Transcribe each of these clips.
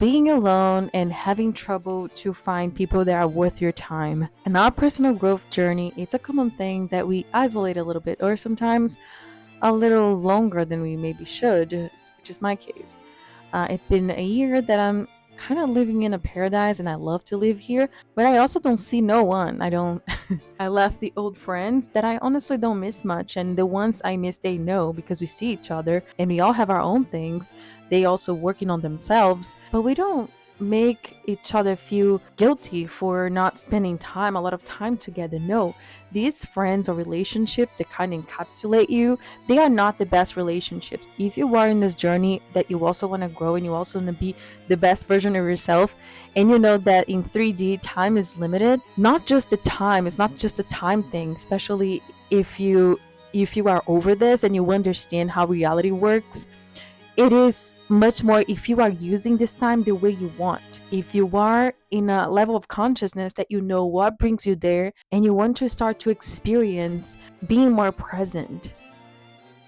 being alone and having trouble to find people that are worth your time. In our personal growth journey, it's a common thing that we isolate a little bit, or sometimes a little longer than we maybe should, which is my case. It's been a year that I'm kind of living in a paradise and I love to live here, but I also don't see no one. I don't I left the old friends that I honestly don't miss much, and the ones I miss they know because we see each other and we all have our own things. They also working on themselves, but we don't make each other feel guilty for not spending time a lot of time together. No, these friends or relationships that kind of encapsulate you, they are not the best relationships. If you are in this journey that you also want to grow and you also want to be the best version of yourself, and you know that in 3D time is limited, not just the time, it's not just a time thing, especially if you are over this and you understand how reality works. It is much more if you are using this time the way you want. If you are in a level of consciousness that you know what brings you there and you want to start to experience being more present.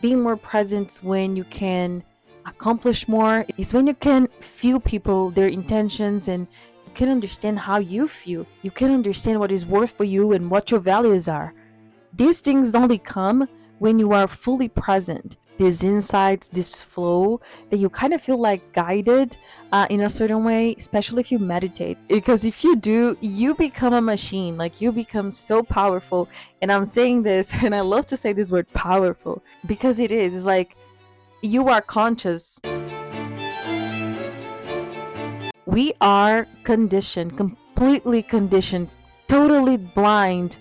Being more present when you can accomplish more is when you can feel people, their intentions, and you can understand how you feel. You can understand what is worth for you and what your values are. These things only come when you are fully present. These insights, this flow that you kind of feel like guided in a certain way, especially if you meditate. Because if you do, you become a machine. Like you become so powerful. And I'm saying this, and I love to say this word powerful because it is. It's like you are conscious. We are conditioned, completely conditioned, totally blind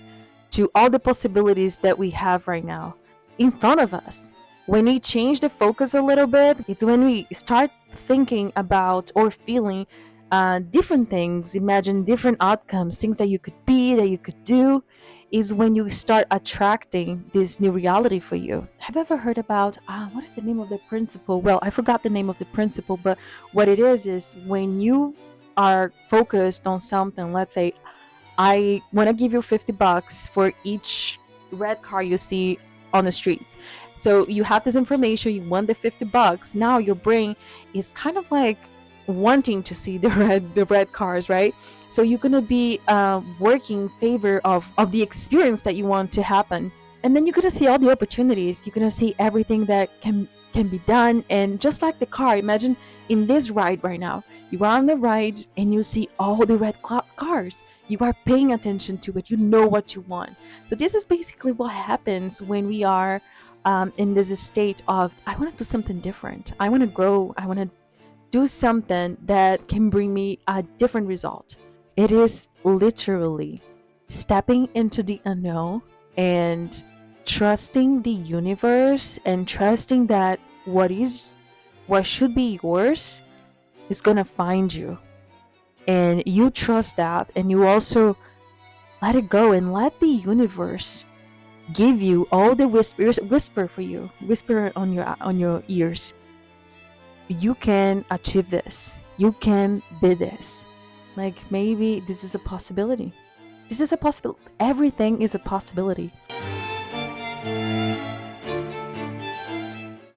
to all the possibilities that we have right now in front of us. When we change the focus a little bit, it's when we start thinking about or feeling different things, imagine different outcomes, things that you could be, that you could do, is when you start attracting this new reality for you. Have you ever heard about, what is the name of the principle? Well, I forgot the name of the principle, but what it is when you are focused on something, let's say, I want to give you $50 for each red car you see on the streets. So you have this information, you want the $50. Now your brain is kind of like wanting to see the red cars, right? So you're gonna be working in favor of the experience that you want to happen, and then you're gonna see all the opportunities. You're gonna see everything that can be done, and just like the car, imagine in this ride right now, you are on the ride and you see all the cars. You are paying attention to it. You know what you want. So this is basically what happens when we are in this state of I want to do something different. I want to grow. I want to do something that can bring me a different result. It is literally stepping into the unknown and trusting the universe and trusting that what should be yours is going to find you, and you trust that, and you also let it go and let the universe give you all the whisper for you, whisper on your ears. You can achieve this, you can be this. Like maybe this is a possibility. This is a possibility. Everything is a possibility.